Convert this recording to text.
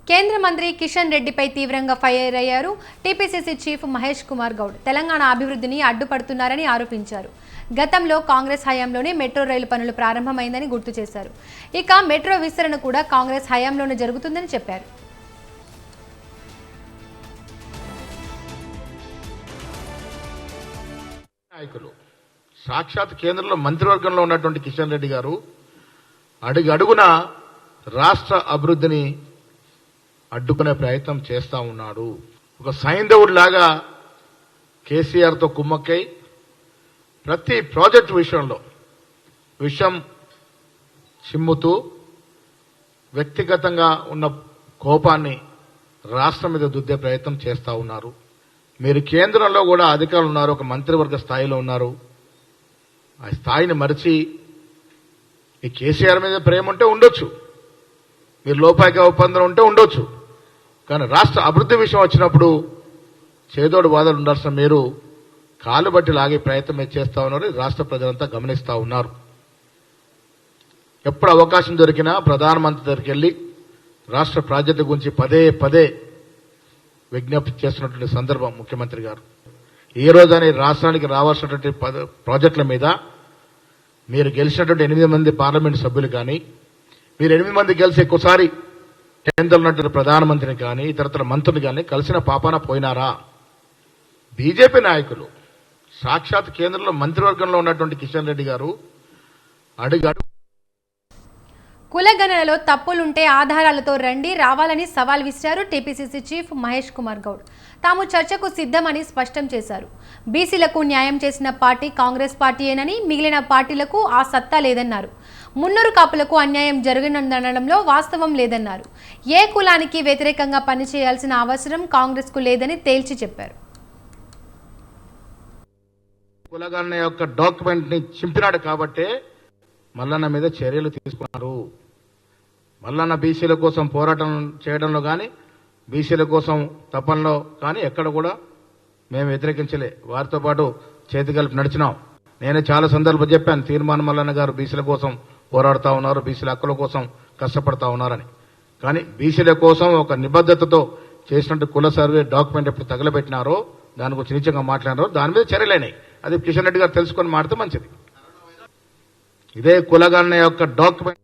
కేంద్ర మంత్రి కిషన్ రెడ్డిపై తీవ్రంగా ఫైర్ అయ్యారు టీపీసీసీ చీఫ్ మహేష్ కుమార్ గౌడ్. తెలంగాణ అభివృద్ధిని అడ్డుపడుతున్నారని ఆరోపించారు. గతంలో కాంగ్రెస్ హయాంలోనే మెట్రో రైలు పనులు ప్రారంభమైందని గుర్తు చేశారు. ఇక మెట్రో విస్తరణ కూడా కాంగ్రెస్ హయాంలోనే జరుగుతుందని చెప్పారు. నాయకులు సాక్షాత్ కేంద్రంలో మంత్రివర్గంలో ఉన్నటువంటి కిషన్ రెడ్డి గారు అడుగడుగున రాష్ట్ర అభివృద్ధిని అడ్డుకునే ప్రయత్నం చేస్తా ఉన్నాడు. ఒక సైంధవుడిలాగా కేసీఆర్తో కుమ్మక్కై ప్రతి ప్రాజెక్టు విషయంలో విషం చిమ్ముతూ వ్యక్తిగతంగా ఉన్న కోపాన్ని రాష్ట్రం మీద దుద్దే ప్రయత్నం చేస్తా ఉన్నారు. మీరు కేంద్రంలో కూడా అధికారులు ఉన్నారు, ఒక మంత్రివర్గ స్థాయిలో ఉన్నారు. ఆ స్థాయిని మరిచి ఈ కేసీఆర్ మీద ప్రేమ ఉంటే ఉండొచ్చు, మీరు లోపాయిక ఒప్పందం ఉంటే ఉండొచ్చు, కానీ రాష్ట్ర అభివృద్ధి విషయం వచ్చినప్పుడు చేదోడు వాదలు ఉండాల్సిన మీరు కాలు బట్టి లాగే ప్రయత్నం చేస్తా ఉన్నారు. రాష్ట్ర ప్రజలంతా గమనిస్తా ఉన్నారు. ఎప్పుడు అవకాశం దొరికినా ప్రధానమంత్రి దగ్గరికి వెళ్లి రాష్ట్ర ప్రాజెక్టు గురించి పదే పదే విజ్ఞప్తి చేస్తున్నటువంటి సందర్భం ముఖ్యమంత్రి గారు. ఈ రోజుని రాష్ట్రానికి రావాల్సినటువంటి ప్రాజెక్టుల మీద మీరు గెలిచినటువంటి 8 మంది పార్లమెంటు సభ్యులు కానీ, మీరు 8 మంది గెలిచి ఎక్కువసారి కేంద్రంలో ఉన్నటువంటి ప్రధానమంత్రిని కానీ ఇతరతర మంత్రులు కానీ కలిసిన పాపాన పోయినారా? బీజేపీ నాయకులు సాక్షాత్ కేంద్రంలో మంత్రివర్గంలో ఉన్నటువంటి కిషన్ రెడ్డి గారు అడుగడుగు కులగణనలో తప్పులుంటే ఆధారాలతో రావాలని సవాల్ విసిరారు టీపీసీసీ చీఫ్ మహేష్ కుమార్ గౌడ్. తాము చర్చకు సిద్ధమని స్పష్టం చేశారు. బీసీలకు న్యాయం చేసిన పార్టీ కాంగ్రెస్ పార్టీయేనని, మిగిలిన పార్టీలకు ఆ సత్తా లేదన్నారు. మున్నూరు కాపులకు అన్యాయం జరిగినందనడంలో వాస్తవం లేదన్నారు. ఏ కులానికి వ్యతిరేకంగా పనిచేయాల్సిన అవసరం కాంగ్రెస్ కు లేదని తేల్చి చెప్పారు. కులగణన యొక్క డాక్యుమెంట్ ని చింపినాడు కాబట్టే మల్లన్న మీద చర్యలు తీసుకున్నారు. మల్లన్న బీసీల కోసం పోరాటం చేయడంలో కానీ, బీసీల కోసం తపనలో కానీ ఎక్కడ కూడా మేము వ్యతిరేకించలే. వారితో పాటు చేతి కలిపి నడిచినాం. నేను చాలా సందర్భాలు చెప్పాను, తీర్మానం మల్లన్న గారు బీసీల కోసం పోరాడుతూ ఉన్నారు, బీసీల హక్కుల కోసం కష్టపడతా ఉన్నారని. కానీ బీసీల కోసం ఒక నిబద్ధతతో చేసినట్టు కుల సర్వే డాక్యుమెంట్ ఎప్పుడు తగలబెట్టినారో, దాని గురించి నిజంగా మాట్లాడినారో దాని మీద చర్యలైనాయి. అది కిషన్ రెడ్డి గారు తెలుసుకొని మాడితే మంచిది. ఇదే కులగణన యొక్క డాక్యుమెంట్